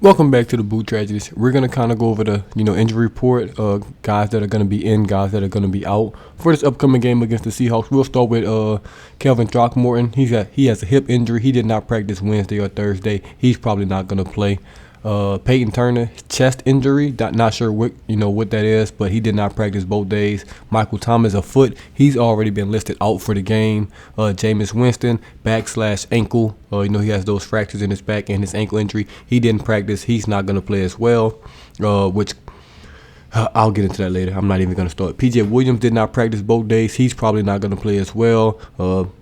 Welcome back to the Boot Tragedies. We're gonna kind of go over the injury report, guys that are gonna be in, guys that are gonna be out for this upcoming game against the Seahawks. We'll start with Kelvin Throckmorton. He has a hip injury. He did not practice Wednesday or Thursday. He's probably not gonna play. Peyton Turner, chest injury. Not sure what that is, but he did not practice both days. Michael Thomas, a foot. He's already been listed out for the game. Jameis Winston, back/ankle. He has those fractures in his back and his ankle injury. He didn't practice. He's not gonna play as well. Which I'll get into that later. I'm not even going to start. P.J. Williams did not practice both days. He's probably not going to play as well.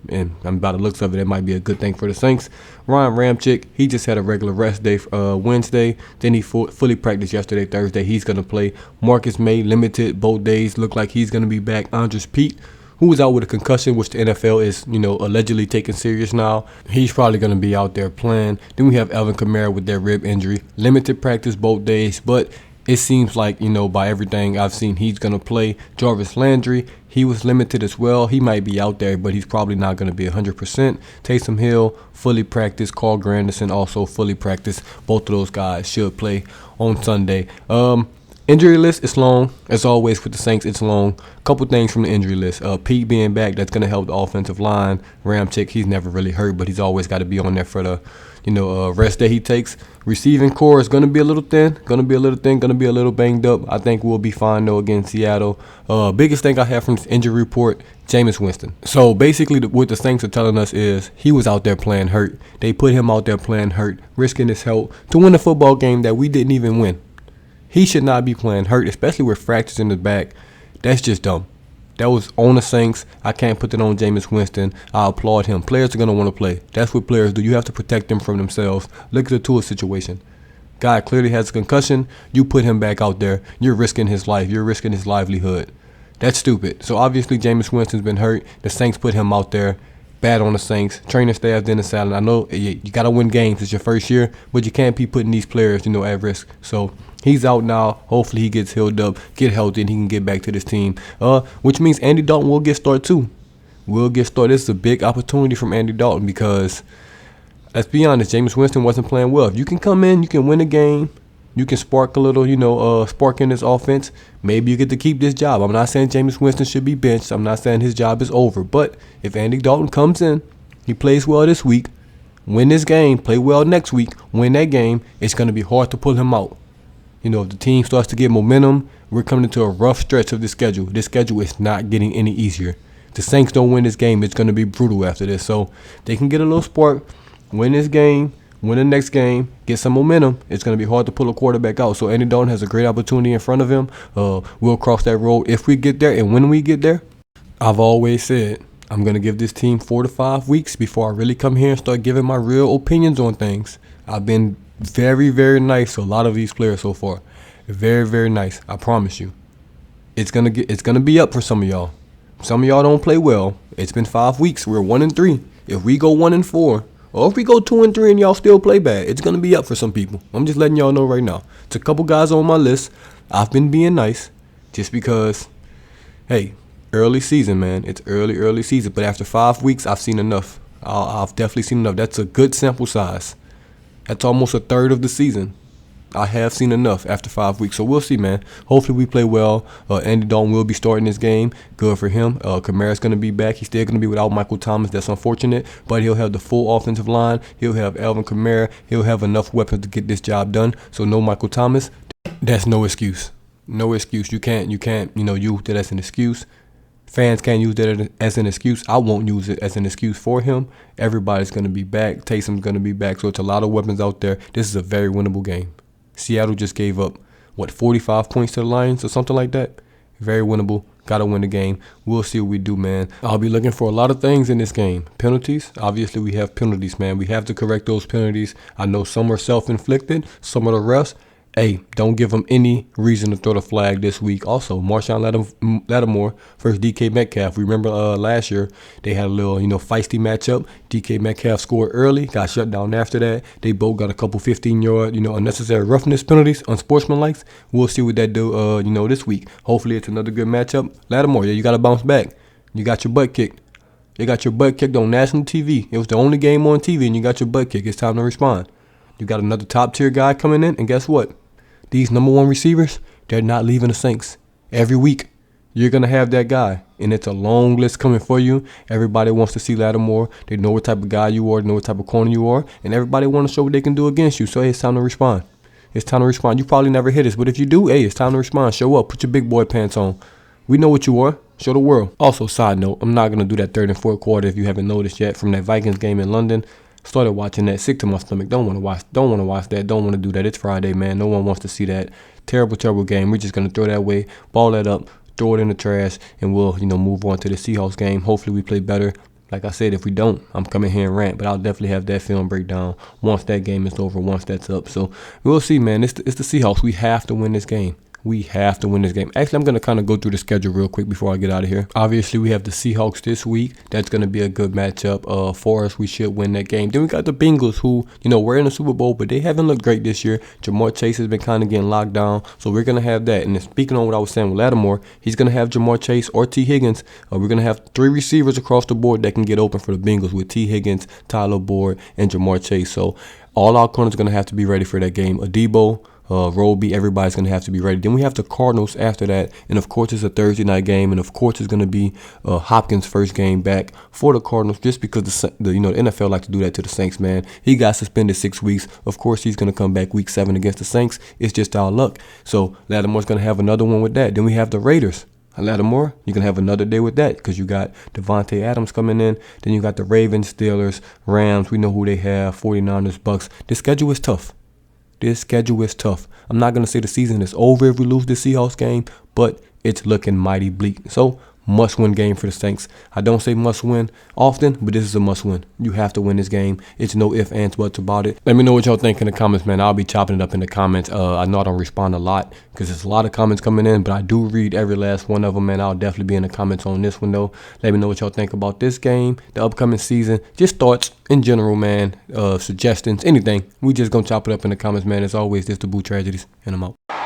And by the looks of it, it might be a good thing for the Saints. Ryan Ramczyk, he just had a regular rest day Wednesday. Then he fully practiced yesterday, Thursday. He's going to play. Marcus May, limited both days. Look like he's going to be back. Andres Pete, who was out with a concussion, which the NFL is, allegedly taking serious now. He's probably going to be out there playing. Then we have Alvin Kamara with that rib injury. Limited practice both days, but it seems like, by everything I've seen, he's going to play. Jarvis Landry, he was limited as well. He might be out there, but he's probably not going to be 100%. Taysom Hill, fully practiced. Carl Granderson, also fully practiced. Both of those guys should play on Sunday. Injury list is long. As always with the Saints, it's long. Couple things from the injury list. Pete being back, that's going to help the offensive line. Ramczyk, he's never really hurt, but he's always got to be on there for the rest that he takes. Receiving core is going to be a little thin, going to be a little banged up. I think we'll be fine, though, against Seattle. Biggest thing I have from this injury report, Jameis Winston. So, basically, what the Saints are telling us is he was out there playing hurt. They put him out there playing hurt, risking his health to win a football game that we didn't even win. He should not be playing hurt, especially with fractures in the back. That's just dumb. That was on the Saints. I can't put that on Jameis Winston. I applaud him. Players are going to want to play. That's what players do. You have to protect them from themselves. Look at the Tua situation. Guy clearly has a concussion. You put him back out there. You're risking his life. You're risking his livelihood. That's stupid. So obviously Jameis Winston's been hurt. The Saints put him out there. Bad on the Saints. Training staff didn't decide. I know you got to win games. It's your first year, but you can't be putting these players, at risk. So he's out now. Hopefully he gets healed up, get healthy, and he can get back to this team. Which means Andy Dalton will get started too. This is a big opportunity from Andy Dalton because, let's be honest, Jameis Winston wasn't playing well. If you can come in, you can win a game. You can spark a little, spark in this offense. Maybe you get to keep this job. I'm not saying Jameis Winston should be benched. I'm not saying his job is over. But if Andy Dalton comes in, he plays well this week, win this game, play well next week, win that game, it's going to be hard to pull him out. If the team starts to get momentum, we're coming into a rough stretch of the schedule. This schedule is not getting any easier. If the Saints don't win this game, it's going to be brutal after this. So they can get a little spark, win this game, win the next game, get some momentum. It's going to be hard to pull a quarterback out. So Andy Dalton has a great opportunity in front of him. We'll cross that road if we get there. And when we get there, I've always said I'm going to give this team 4 to 5 weeks before I really come here and start giving my real opinions on things. I've been very, very nice to a lot of these players so far. Very, very nice. I promise you. It's gonna be up for some of y'all. Some of y'all don't play well. It's been 5 weeks. We're 1-3. If we go 1-4, or if we go 2-3 and y'all still play bad, it's gonna be up for some people. I'm just letting y'all know right now. It's a couple guys on my list. I've been being nice, just because, hey, early season, man. It's early season. But after 5 weeks, I've seen enough. I've definitely seen enough. That's a good sample size. That's almost a third of the season. I have seen enough after 5 weeks. So we'll see, man. Hopefully we play well. Andy Dalton will be starting this game. Good for him. Kamara's going to be back. He's still going to be without Michael Thomas. That's unfortunate. But he'll have the full offensive line. He'll have Alvin Kamara. He'll have enough weapons to get this job done. So no Michael Thomas. That's no excuse. No excuse. You can't, use that as an excuse. Fans can't use that as an excuse. I won't use it as an excuse for him. Everybody's going to be back. Taysom's going to be back. So it's a lot of weapons out there. This is a very winnable game. Seattle just gave up, 45 points to the Lions or something like that? Very winnable. Got to win the game. We'll see what we do, man. I'll be looking for a lot of things in this game. Penalties. Obviously, we have penalties, man. We have to correct those penalties. I know some are self-inflicted. Some of the refs. Hey, don't give them any reason to throw the flag this week. Also, Marshawn Lattimore versus DK Metcalf. Remember last year they had a little, feisty matchup. DK Metcalf scored early, got shut down after that. They both got a couple 15-yard, unnecessary roughness penalties, unsportsmanlike. We'll see what that do, this week. Hopefully it's another good matchup. Lattimore, you got to bounce back. You got your butt kicked. You got your butt kicked on national TV. It was the only game on TV, and you got your butt kicked. It's time to respond. You got another top tier guy coming in, and guess what? These number one receivers, they're not leaving the Saints. Every week, you're going to have that guy, and it's a long list coming for you. Everybody wants to see Lattimore. They know what type of guy you are, they know what type of corner you are, and everybody wants to show what they can do against you. So, hey, it's time to respond. It's time to respond. You probably never hit us, but if you do, hey, it's time to respond. Show up. Put your big boy pants on. We know what you are. Show the world. Also, side note, I'm not going to do that third and fourth quarter if you haven't noticed yet from that Vikings game in London. Started watching that, sick to my stomach. Don't want to watch that. Don't want to do that. It's Friday, man. No one wants to see that. Terrible game. We're just going to throw that away, ball that up, throw it in the trash, and we'll, move on to the Seahawks game. Hopefully we play better. Like I said, if we don't, I'm coming here and rant, but I'll definitely have that film breakdown once that game is over, once that's up. So we'll see, man. It's the Seahawks. We have to win this game. We have to win this game. Actually, I'm going to kind of go through the schedule real quick before I get out of here. Obviously, we have the Seahawks this week. That's going to be a good matchup for us. We should win that game. Then we got the Bengals who, we're in the Super Bowl, but they haven't looked great this year. Jamar Chase has been kind of getting locked down, so we're going to have that. And then speaking on what I was saying with Lattimore, he's going to have Jamar Chase or T. Higgins. We're going to have 3 receivers across the board that can get open for the Bengals with T. Higgins, Tyler Boyd, and Jamar Chase. So all our corners are going to have to be ready for that game. Adebo, Roby, everybody's going to have to be ready. Then we have the Cardinals after that. And, of course, it's a Thursday night game. And, of course, it's going to be Hopkins' first game back for the Cardinals just because the NFL like to do that to the Saints, man. He got suspended 6 weeks. Of course, he's going to come back week 7 against the Saints. It's just our luck. So Lattimore's going to have another one with that. Then we have the Raiders. Lattimore, you can have another day with that because you got Devontae Adams coming in. Then you got the Ravens, Steelers, Rams. We know who they have, 49ers, Bucks. The schedule is tough. This schedule is tough. I'm not going to say the season is over if we lose the Seahawks game, but it's looking mighty bleak. So, must-win game for the Saints. I don't say must-win often, but this is a must-win. You have to win this game. It's no ifs, ands, buts about it. Let me know what y'all think in the comments, man. I'll be chopping it up in the comments. I know I don't respond a lot because there's a lot of comments coming in, but I do read every last one of them, man. I'll definitely be in the comments on this one, though. Let me know what y'all think about this game, the upcoming season, just thoughts in general, man, suggestions, anything. We just gonna chop it up in the comments, man. As always, this is DaBoot Tragedies, and I'm out.